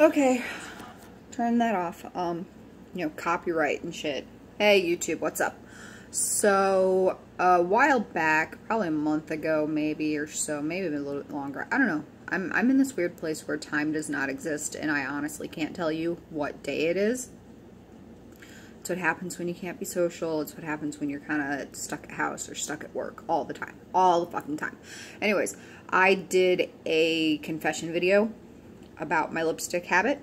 Okay, turn that off. You know, copyright and shit. Hey, YouTube, what's up? So, a while back, probably a month ago, maybe, or so, maybe a little bit longer, I don't know. I'm in this weird place where time does not exist, and I honestly can't tell you what day it is. It's what happens when you can't be social. It's what happens when you're kind of stuck at house or stuck at work all the time. All the fucking time. Anyways, I did a confession video about my lipstick habit.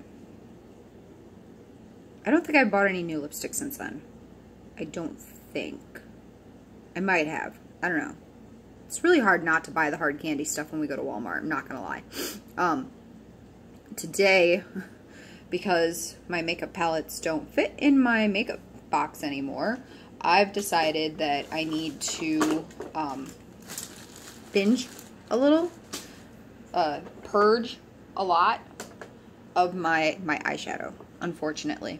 I don't think I bought any new lipstick since then. I don't think. I might have. I don't know. It's really hard not to buy the hard candy stuff when we go to Walmart. I'm not gonna lie. Today, because my makeup palettes don't fit in my makeup box anymore, I've decided that I need to binge a little, purge a lot of my eyeshadow, unfortunately.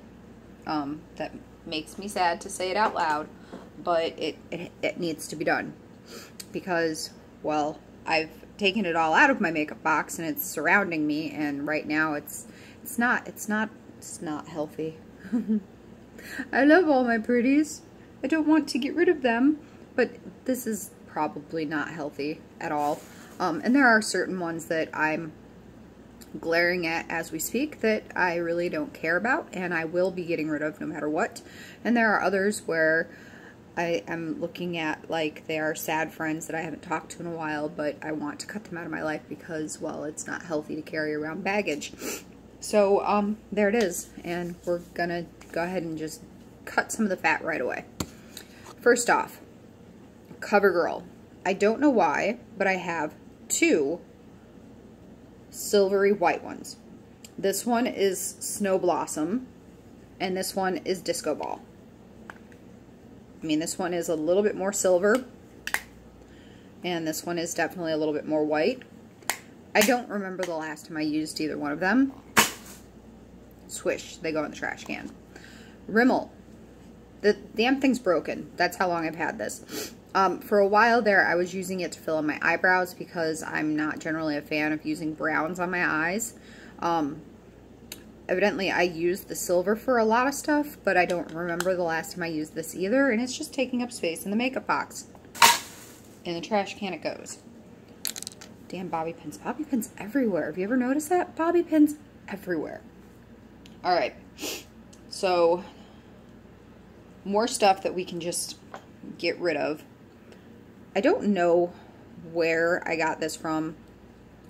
That makes me sad to say it out loud, but it needs to be done because, well, I've taken it all out of my makeup box and it's surrounding me, and right now it's not healthy. I love all my pretties. I don't want to get rid of them, but this is probably not healthy at all. And there are certain ones that I'm glaring at as we speak that I really don't care about, and I will be getting rid of no matter what. And there are others where I am looking at like they are sad friends that I haven't talked to in a while, but I want to cut them out of my life because, well, it's not healthy to carry around baggage. So, there it is, and we're gonna go ahead and just cut some of the fat right away. First off, CoverGirl. I don't know why, but I have two silvery white ones. This one is Snow Blossom, and this one is Disco Ball. I mean, this one is a little bit more silver, and this one is definitely a little bit more white. I don't remember the last time I used either one of them. Swish, they go in the trash can. Rimmel. The damn thing's broken. That's how long I've had this. For a while there, I was using it to fill in my eyebrows because I'm not generally a fan of using browns on my eyes. Evidently, I used the silver for a lot of stuff, but I don't remember the last time I used this either, and it's just taking up space in the makeup box. In the trash can it goes. Damn bobby pins. Bobby pins everywhere. Have you ever noticed that? Bobby pins everywhere. Alright, so more stuff that we can just get rid of. I don't know where I got this from.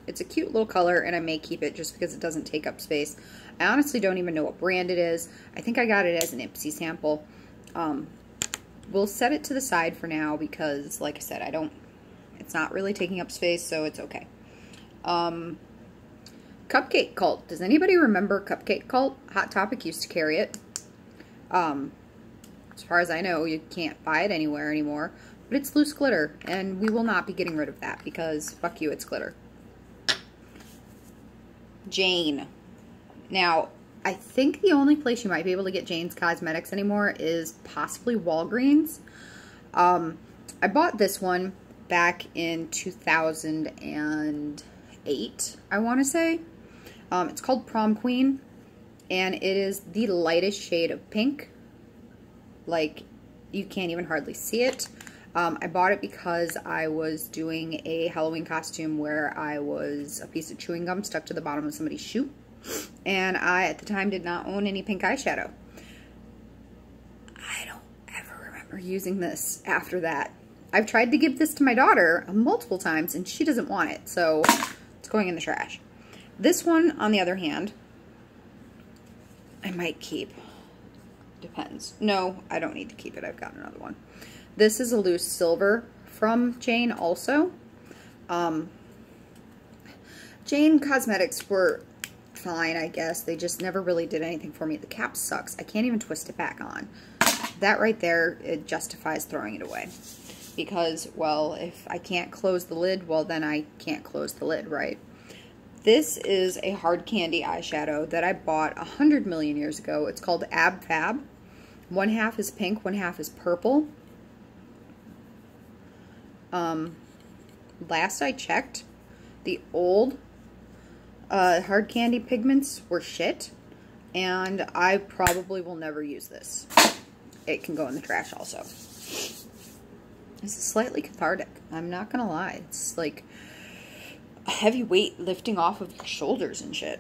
It's a cute little color, and I may keep it just because it doesn't take up space. I honestly don't even know what brand it is. I think I got it as an Ipsy sample. We'll set it to the side for now because, like I said, it's not really taking up space, so it's okay. Cupcake Cult. Does anybody remember Cupcake Cult? Hot Topic used to carry it. As far as I know, you can't buy it anywhere anymore. But it's loose glitter, and we will not be getting rid of that because, fuck you, it's glitter. Jane. Now, I think the only place you might be able to get Jane's Cosmetics anymore is possibly Walgreens. I bought this one back in 2008, I want to say. It's called Prom Queen, and it is the lightest shade of pink. Like, you can't even hardly see it. I bought it because I was doing a Halloween costume where I was a piece of chewing gum stuck to the bottom of somebody's shoe. And I, at the time, did not own any pink eyeshadow. I don't ever remember using this after that. I've tried to give this to my daughter multiple times, and she doesn't want it, so it's going in the trash. This one, on the other hand, I might keep. Depends. No, I don't need to keep it. I've got another one. This is a loose silver from Jane also. Jane Cosmetics were fine, I guess. They just never really did anything for me. The cap sucks. I can't even twist it back on. That right there, it justifies throwing it away. Because, well, if I can't close the lid, well, then I can't close the lid, right? This is a hard candy eyeshadow that I bought 100 million years ago. It's called Ab Fab. One half is pink, one half is purple. Last I checked, the old Hard candy pigments were shit, and I probably will never use this. It can go in the trash also. This is slightly cathartic. I'm not gonna lie. It's like a heavy weight lifting off of your shoulders and shit.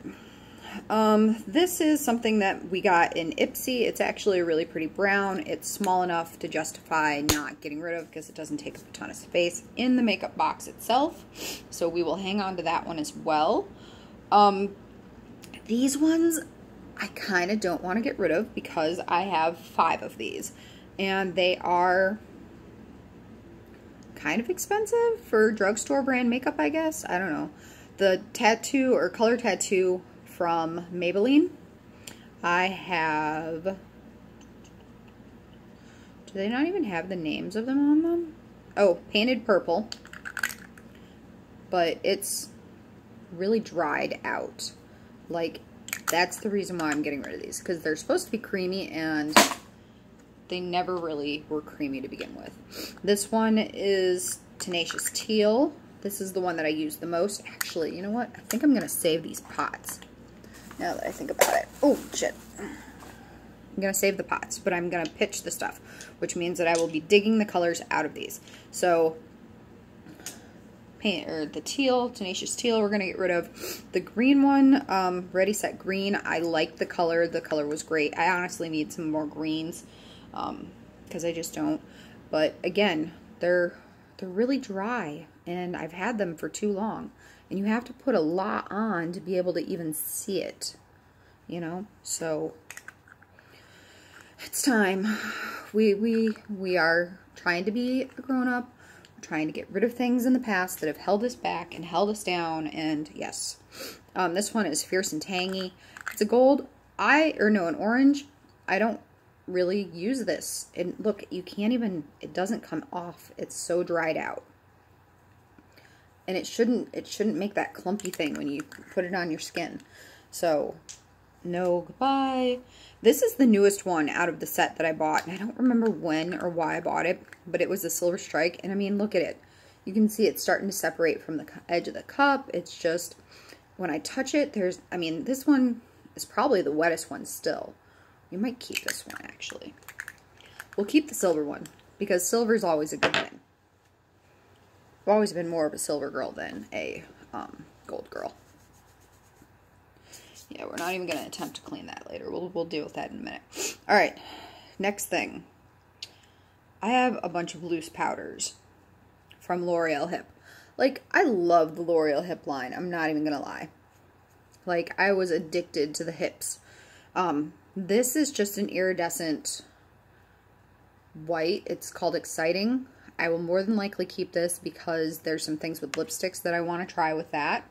This is something that we got in Ipsy. It's actually a really pretty brown. It's small enough to justify not getting rid of because it doesn't take up a ton of space in the makeup box itself. So we will hang on to that one as well. These ones I kind of don't want to get rid of because I have 5 of these. And they are kind of expensive for drugstore brand makeup, I guess. I don't know. The tattoo or color tattoo from Maybelline. I have... Do they not even have the names of them on them? Oh, Painted Purple. But it's really dried out. Like, that's the reason why I'm getting rid of these. Because they're supposed to be creamy and they never really were creamy to begin with. This one is Tenacious Teal. This is the one that I use the most. Actually, you know what? I think I'm going to save these pots. Now that I think about it. Oh, shit. I'm going to save the pots, but I'm going to pitch the stuff, which means that I will be digging the colors out of these. So, the teal, Tenacious Teal, we're going to get rid of. The green one, Ready Set Green, I like the color. The color was great. I honestly need some more greens, because I just don't. But, again, they're really dry, and I've had them for too long. And you have to put a lot on to be able to even see it, you know? So, it's time. We are trying to be a grown-up. We're trying to get rid of things in the past that have held us back and held us down. And, yes. This one is Fierce and Tangy. It's a gold. An orange. I don't really use this. And, look, you can't even... It doesn't come off. It's so dried out. And it shouldn't make that clumpy thing when you put it on your skin. So, no, goodbye. This is the newest one out of the set that I bought. And I don't remember when or why I bought it. But it was a Silver Strike. And I mean, look at it. You can see it's starting to separate from the edge of the cup. It's just, when I touch it, this one is probably the wettest one still. You might keep this one, actually. We'll keep the silver one. Because silver is always a good thing. I've always been more of a silver girl than a gold girl. Yeah, we're not even going to attempt to clean that later. We'll deal with that in a minute. Alright, next thing. I have a bunch of loose powders from L'Oreal Hip. Like, I love the L'Oreal Hip line. I'm not even going to lie. Like, I was addicted to the hips. This is just an iridescent white. It's called Exciting. I will more than likely keep this because there's some things with lipsticks that I want to try with that.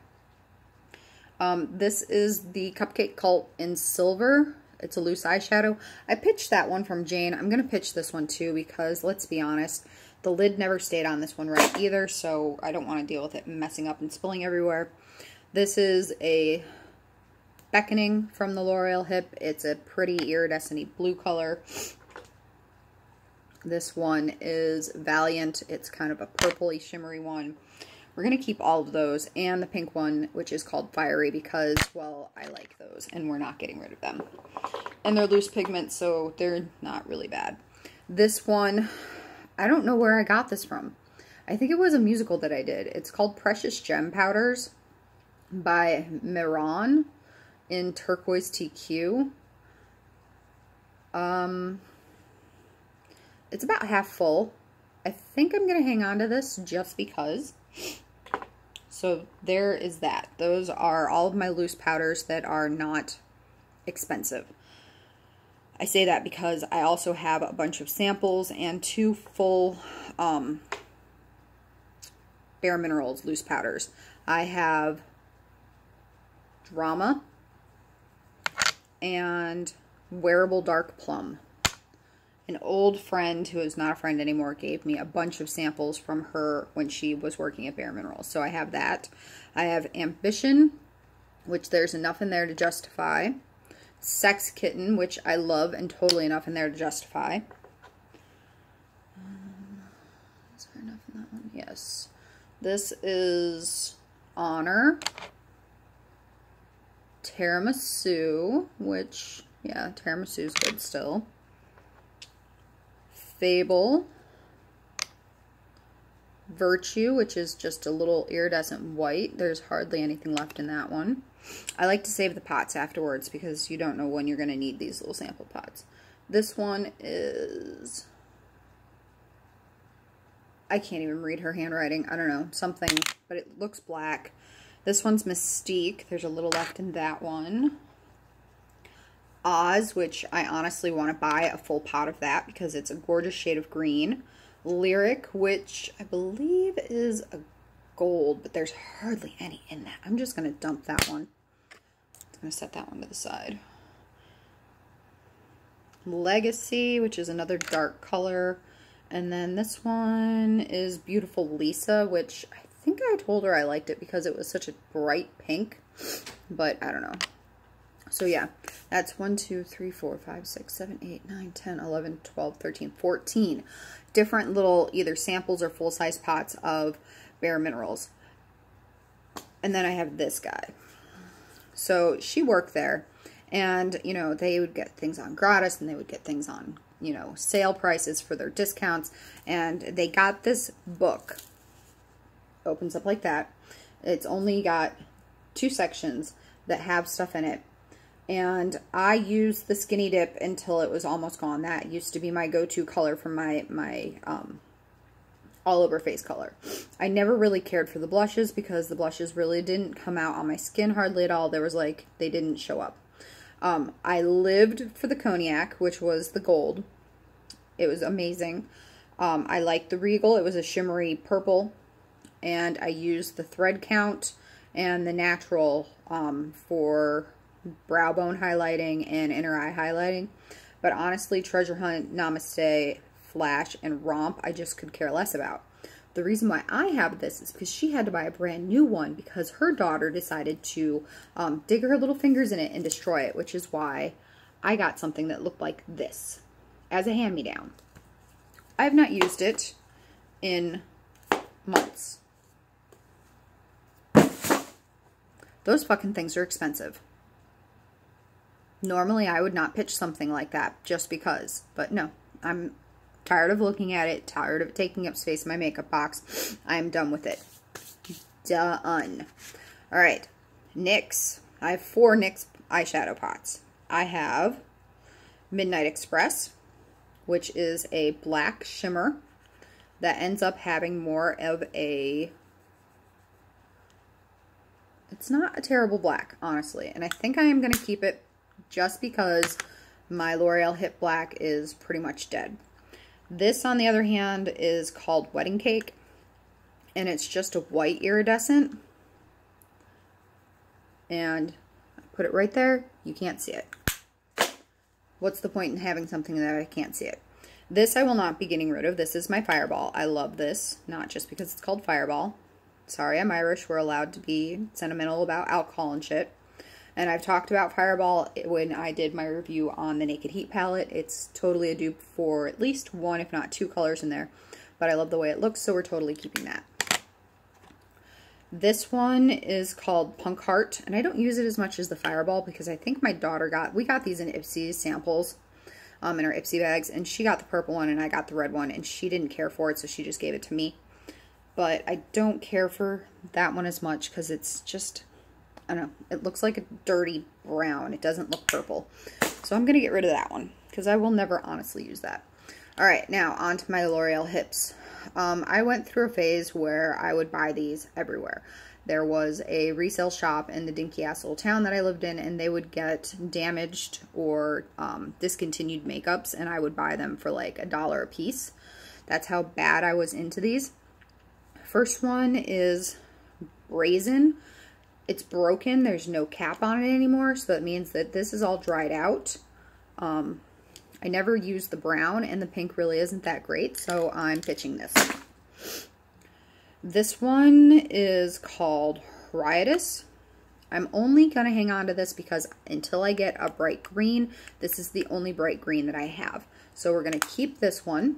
This is the Cupcake Cult in silver. It's a loose eyeshadow. I pitched that one from Jane. I'm going to pitch this one too because, let's be honest, the lid never stayed on this one right either, so I don't want to deal with it messing up and spilling everywhere. This is a Beckoning from the L'Oreal Hip. It's a pretty iridescent-y blue color. This one is Valiant. It's kind of a purpley, shimmery one. We're going to keep all of those and the pink one, which is called Fiery because, well, I like those and we're not getting rid of them. And they're loose pigments, so they're not really bad. This one, I don't know where I got this from. I think it was a musical that I did. It's called Precious Gem Powders by Miran in Turquoise TQ. It's about half full. I think I'm going to hang on to this just because. So there is that. Those are all of my loose powders that are not expensive. I say that because I also have a bunch of samples and 2 full Bare Minerals loose powders. I have Drama and Wearable Dark Plum. An old friend who is not a friend anymore gave me a bunch of samples from her when she was working at Bare Minerals. So I have that. I have Ambition, which there's enough in there to justify. Sex Kitten, which I love, and totally enough in there to justify. Is there enough in that one? Yes. This is Honor. Tiramisu, which, yeah, tiramisu's good still. Fable. Virtue, which is just a little iridescent white. There's hardly anything left in that one. I like to save the pots afterwards because you don't know when you're going to need these little sample pots. This one is... I can't even read her handwriting. I don't know, something, but it looks black. This one's Mystique. There's a little left in that one. Oz, which I honestly want to buy a full pot of that because it's a gorgeous shade of green. Lyric, which I believe is a gold, but there's hardly any in that. I'm just going to dump that one. I'm going to set that one to the side. Legacy, which is another dark color. And then this one is Beautiful Lisa, which I think I told her I liked it because it was such a bright pink, but I don't know. So yeah, that's 1, 2, 3, 4, 5, 6, 7, 8, 9, 10, 11, 12, 13, 14 different little either samples or full-size pots of Bare Minerals. And then I have this guy. So she worked there, and, you know, they would get things on gratis, and they would get things on, you know, sale prices for their discounts, and they got this book. Opens up like that. It's only got 2 sections that have stuff in it. And I used the Skinny Dip until it was almost gone. That used to be my go-to color for my all over face color. I never really cared for the blushes because the blushes really didn't come out on my skin hardly at all. There was like, they didn't show up. I lived for the Cognac, which was the gold. It was amazing. I liked the Regal. It was a shimmery purple. And I used the Thread Count and the Natural for brow bone highlighting and inner eye highlighting. But honestly, Treasure Hunt, Namaste, Flash, and Romp, I just could care less about. The reason why I have this is because she had to buy a brand new one because her daughter decided to dig her little fingers in it and destroy it, which is why I got something that looked like this as a hand-me-down. I have not used it in months. Those fucking things are expensive. Normally, I would not pitch something like that just because, but no, I'm tired of looking at it, tired of it taking up space in my makeup box. I'm done with it. Done. All right, NYX. I have 4 NYX eyeshadow pots. I have Midnight Express, which is a black shimmer that ends up having more of a... It's not a terrible black, honestly, and I think I am going to keep it just because my L'Oreal Hip Black is pretty much dead. This, on the other hand, is called Wedding Cake, and it's just a white iridescent, and I put it right there. You can't see it. What's the point in having something that I can't see it? This I will not be getting rid of. This is my Fireball. I love this, not just because it's called Fireball. Sorry, I'm Irish. We're allowed to be sentimental about alcohol and shit. And I've talked about Fireball when I did my review on the Naked Heat palette. It's totally a dupe for at least 1, if not 2 colors in there. But I love the way it looks, so we're totally keeping that. This one is called Punk Heart, and I don't use it as much as the Fireball because I think my daughter we got these in Ipsy samples in our Ipsy bags, and she got the purple one and I got the red one, and she didn't care for it, so she just gave it to me. But I don't care for that one as much because it's just... I don't know, it looks like a dirty brown. It doesn't look purple. So I'm going to get rid of that one because I will never honestly use that. Alright, now on to my L'Oreal Hips. I went through a phase where I would buy these everywhere. There was a resale shop in the dinky ass little town that I lived in, and they would get damaged or discontinued makeups, and I would buy them for like $1 a piece. That's how bad I was into these. First one is Raisin. It's broken. There's no cap on it anymore, so that means that this is all dried out. I never used the brown, and the pink really isn't that great, so I'm pitching this. This one is called Riotous. I'm only going to hang on to this because until I get a bright green, this is the only bright green that I have. So we're going to keep this one.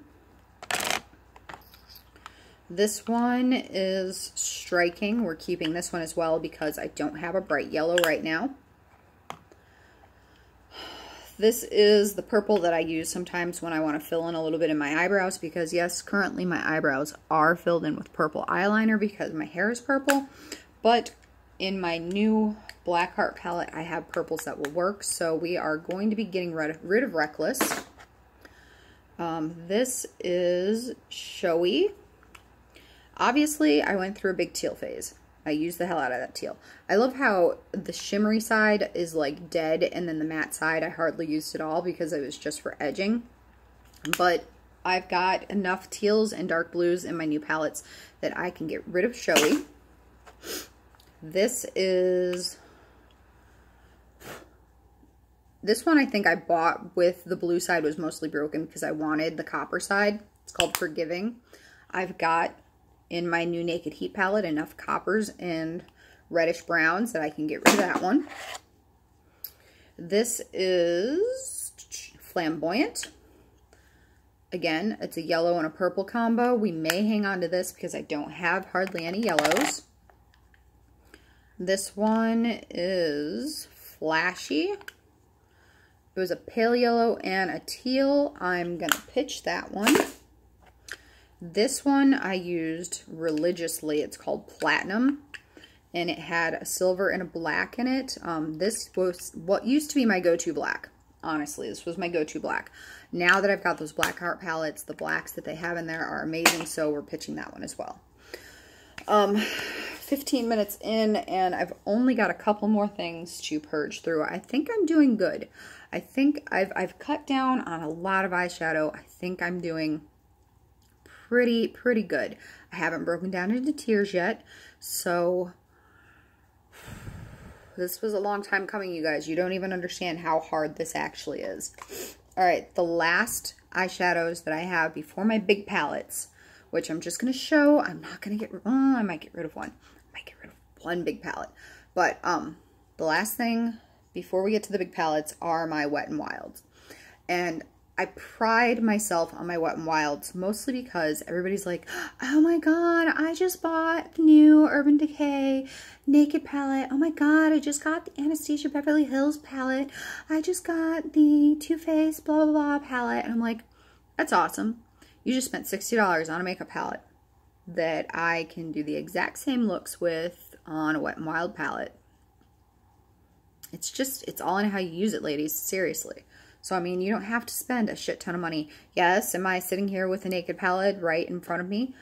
This one is Striking. We're keeping this one as well because I don't have a bright yellow right now. This is the purple that I use sometimes when I want to fill in a little bit in my eyebrows, because yes, currently my eyebrows are filled in with purple eyeliner because my hair is purple, but in my new Black Heart palette, I have purples that will work, so we are going to be getting rid of Reckless. This is Showy. Obviously, I went through a big teal phase. I used the hell out of that teal. I love how the shimmery side is like dead, and then the matte side I hardly used at all because it was just for edging. But I've got enough teals and dark blues in my new palettes that I can get rid of Showy. This one I think I bought with the blue side was mostly broken because I wanted the copper side. It's called Forgiving. I've got in my new Naked Heat palette enough coppers and reddish browns that I can get rid of that one. This is Flamboyant. Again, it's a yellow and a purple combo. We may hang on to this because I don't have hardly any yellows. This one is Flashy. It was a pale yellow and a teal. I'm going to pitch that one. This one I used religiously. It's called Platinum, and it had a silver and a black in it. This was what used to be my go-to black. Honestly, this was my go-to black. Now that I've got those Black Heart palettes, the blacks that they have in there are amazing, so we're pitching that one as well. 15 minutes in, and I've only got a couple more things to purge through. I think I'm doing good. I think I've cut down on a lot of eyeshadow. I think I'm doing pretty good. I haven't broken down into tiers yet, so this was a long time coming, you guys. You don't even understand how hard this actually is. All right, the last eyeshadows that I have before my big palettes, which I'm just going to show. I'm not going to get, I might get rid of one. I might get rid of one big palette. But the last thing before we get to the big palettes are my Wet n Wilds. And I pride myself on my Wet n Wilds mostly because everybody's like, oh my god, I just bought the new Urban Decay Naked palette. Oh my god, I just got the Anastasia Beverly Hills palette. I just got the Too Faced blah blah blah palette. And I'm like, that's awesome. You just spent $60 on a makeup palette that I can do the exact same looks with on a Wet n Wild palette. It's all in how you use it, ladies. Seriously. So, I mean, you don't have to spend a shit ton of money. Yes, am I sitting here with a Naked palette right in front of me,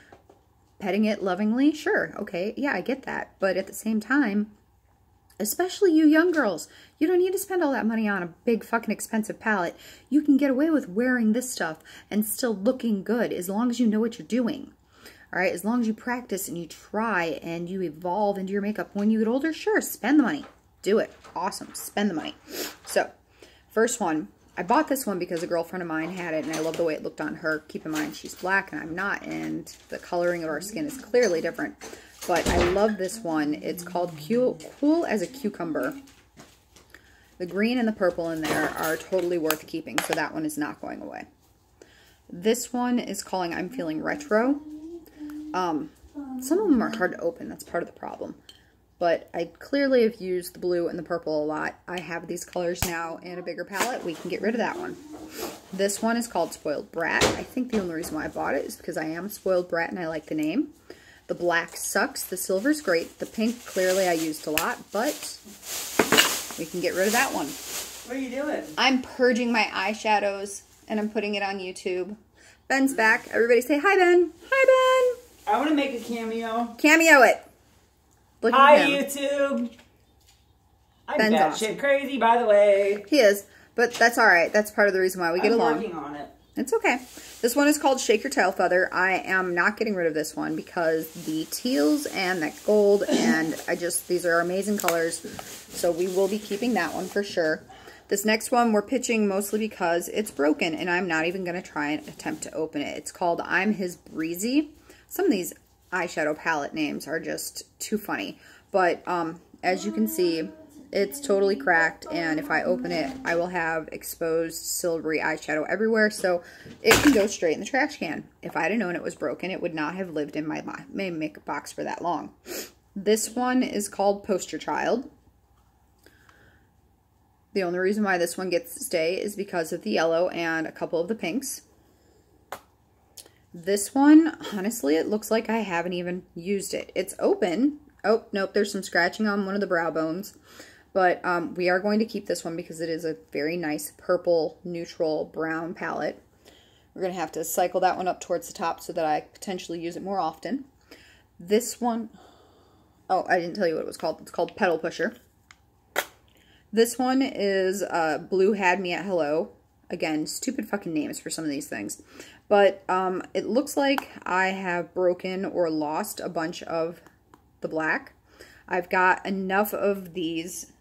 petting it lovingly? Sure, okay, yeah, I get that. But at the same time, especially you young girls, you don't need to spend all that money on a big fucking expensive palette. You can get away with wearing this stuff and still looking good as long as you know what you're doing. All right, as long as you practice and you try and you evolve into your makeup. When you get older, sure, spend the money. Do it. Awesome. Spend the money. So, first one. I bought this one because a girlfriend of mine had it, and I love the way it looked on her. Keep in mind, she's black and I'm not, and the coloring of our skin is clearly different. But I love this one. It's called Cool as a Cucumber. The green and the purple in there are totally worth keeping, so that one is not going away. This one is calling I'm Feeling Retro. Some of them are hard to open. That's part of the problem. But I clearly have used the blue and the purple a lot. I have these colors now in a bigger palette. We can get rid of that one. This one is called Spoiled Brat. I think the only reason why I bought it is because I am a spoiled brat and I like the name. The black sucks. The silver's great. The pink, clearly I used a lot, but we can get rid of that one. What are you doing? I'm purging my eyeshadows and I'm putting it on YouTube. Ben's back. Everybody say hi, Ben. Hi, Ben. I want to make a cameo. Cameo it. Look Hi, at him. YouTube. I'm Ben's batshit awesome. crazy, by the way. He is, but that's all right. That's part of the reason why we get along. I'm working on it. It's okay. This one is called Shake Your Tail Feather. I am not getting rid of this one because the teals and that gold, and these are amazing colors. So we will be keeping that one for sure. This next one we're pitching mostly because it's broken, and I'm not even going to try and attempt to open it. It's called I'm His Breezy. Some of these eyeshadow palette names are just too funny, but as you can see, it's totally cracked, and if I open it, I will have exposed silvery eyeshadow everywhere, so it can go straight in the trash can. If I'd have known it was broken, it would not have lived in my makeup box for that long. This one is called Poster Child. The only reason why this one gets to stay is because of the yellow and a couple of the pinks. This one, honestly, it looks like I haven't even used it. It's open. Oh, nope, there's some scratching on one of the brow bones. But we are going to keep this one because it is a very nice purple, neutral, brown palette. We're going to have to cycle that one up towards the top so that I potentially use it more often. This one, oh, I didn't tell you what it was called. It's called Petal Pusher. This one is Blue Had Me at Hello. Again, stupid fucking names for some of these things. But it looks like I have broken or lost a bunch of the black. I've got enough of these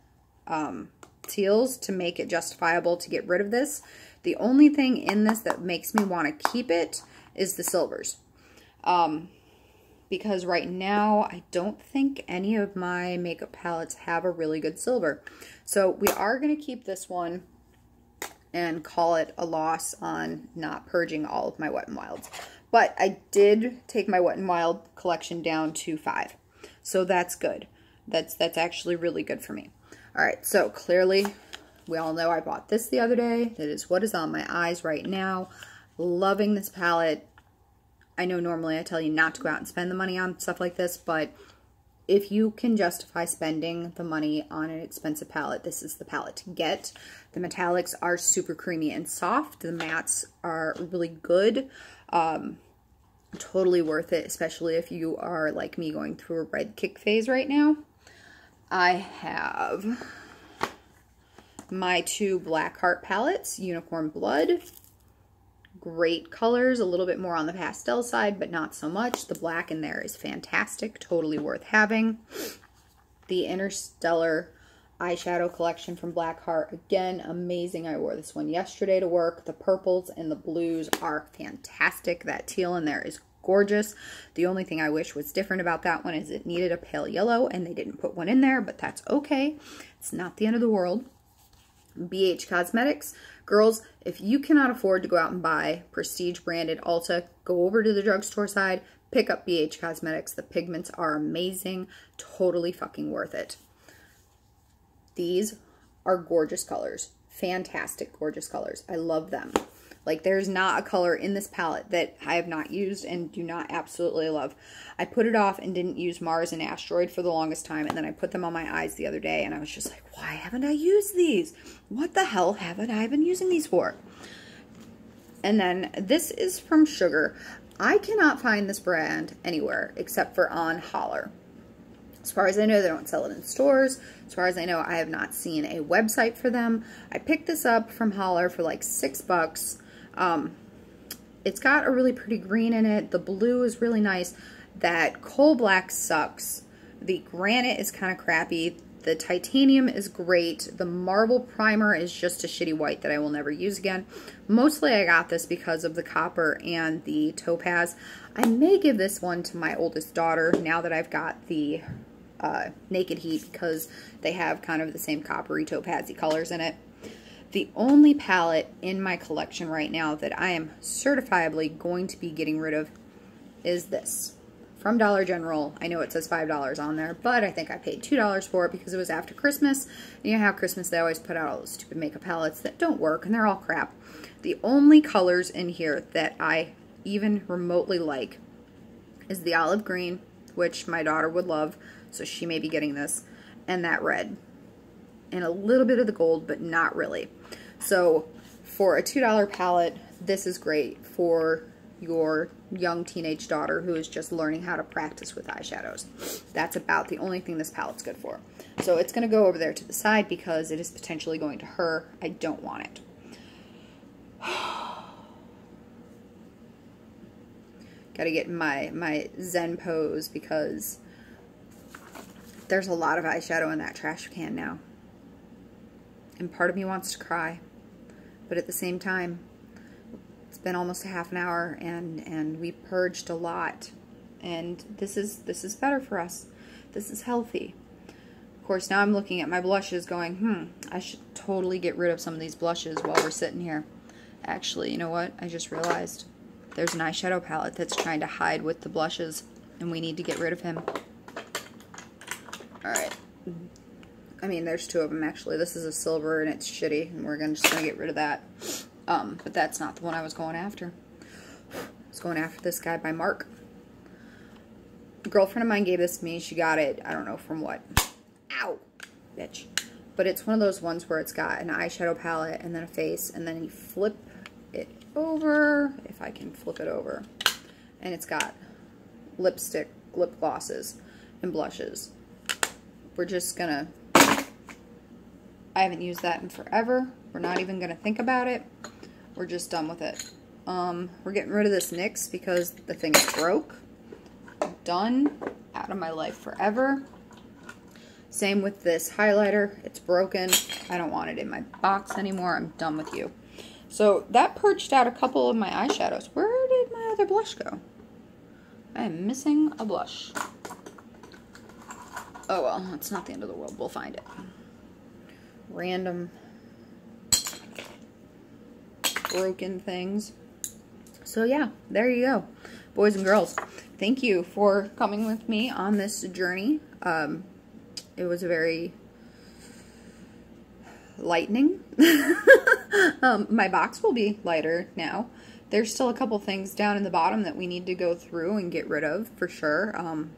teals to make it justifiable to get rid of this. The only thing in this that makes me want to keep it is the silvers. Because right now, I don't think any of my makeup palettes have a really good silver. So we are going to keep this one and call it a loss on not purging all of my Wet n Wilds. But I did take my Wet n Wild collection down to 5. So that's good. That's actually really good for me. Alright, so clearly, we all know I bought this the other day. That is what is on my eyes right now. Loving this palette. I know normally I tell you not to go out and spend the money on stuff like this, but if you can justify spending the money on an expensive palette, this is the palette to get. The metallics are super creamy and soft. The mattes are really good. Totally worth it, especially if you are like me going through a red kick phase right now. I have my 2 Black Heart palettes, Unicorn Blood. Great colors, a little bit more on the pastel side, but not so much. The black in there is fantastic, totally worth having. The Interstellar eyeshadow collection from Black Heart, again, amazing. I wore this one yesterday to work. The purples and the blues are fantastic. That teal in there is gorgeous. The only thing I wish was different about that one is it needed a pale yellow, and they didn't put one in there, but that's okay. It's not the end of the world. BH Cosmetics. Girls, if you cannot afford to go out and buy prestige branded Ulta, go over to the drugstore side, pick up BH Cosmetics. The pigments are amazing. Totally fucking worth it. These are gorgeous colors. Fantastic, gorgeous colors. I love them. Like, there's not a color in this palette that I have not used and do not absolutely love. I put it off and didn't use Mars and Asteroid for the longest time, and then I put them on my eyes the other day, and I was just like, why haven't I used these? What the hell haven't I been using these for? And then this is from Sugar. I cannot find this brand anywhere except for on Holler. As far as I know, they don't sell it in stores. As far as I know, I have not seen a website for them. I picked this up from Holler for like $6. It's got a really pretty green in it. The blue is really nice. That coal black sucks. The granite is kind of crappy. The titanium is great. The marble primer is just a shitty white that I will never use again. Mostly I got this because of the copper and the topaz. I may give this one to my oldest daughter now that I've got the Naked Heat, because they have kind of the same coppery topazy colors in it. The only palette in my collection right now that I am certifiably going to be getting rid of is this. From Dollar General. I know it says $5 on there, but I think I paid $2 for it because it was after Christmas. And you know how Christmas they always put out all those stupid makeup palettes that don't work, and they're all crap. The only colors in here that I even remotely like is the olive green, which my daughter would love, so she may be getting this, and that red. And a little bit of the gold, but not really. So for a $2 palette, this is great for your young teenage daughter who is just learning how to practice with eyeshadows. That's about the only thing this palette's good for. So it's going to go over there to the side because it is potentially going to her. I don't want it. Gotta get my Zen pose because there's a lot of eyeshadow in that trash can now. And part of me wants to cry. But at the same time, it's been almost a half an hour and we purged a lot. And this is better for us. This is healthy. Of course, now I'm looking at my blushes going, I should totally get rid of some of these blushes while we're sitting here. Actually, you know what? I just realized there's an eyeshadow palette that's trying to hide with the blushes, and we need to get rid of him. Alright. I mean, there's two of them actually. This is a silver and it's shitty, and we're just gonna get rid of that. But that's not the one I was going after. I was going after this guy by Mark. A girlfriend of mine gave this to me. She got it, I don't know from what. Ow! Bitch. But it's one of those ones where it's got an eyeshadow palette and then a face, and then you flip it over, if I can flip it over. And it's got lipstick, lip glosses, and blushes. We're just gonna... I haven't used that in forever. We're not even gonna think about it. We're just done with it. We're getting rid of this NYX because the thing is broke. Done. Out of my life forever. Same with this highlighter. It's broken. I don't want it in my box anymore. I'm done with you. So that purged out a couple of my eyeshadows. Where did my other blush go? I am missing a blush. Oh well, it's not the end of the world. We'll find it. Random broken things. So yeah, there you go. Boys and girls, thank you for coming with me on this journey. It was very lightening. My box will be lighter now. There's still a couple things down in the bottom that we need to go through and get rid of for sure.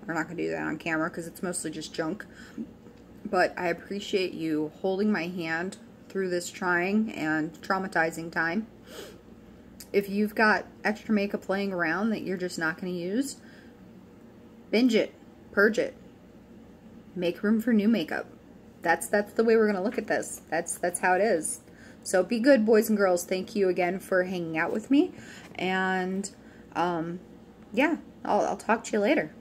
We're not going to do that on camera because it's mostly just junk. But I appreciate you holding my hand through this trying and traumatizing time. If you've got extra makeup laying around that you're just not going to use, binge it, purge it, make room for new makeup. That's the way we're going to look at this. That's how it is. So be good, boys and girls. Thank you again for hanging out with me. And yeah, I'll talk to you later.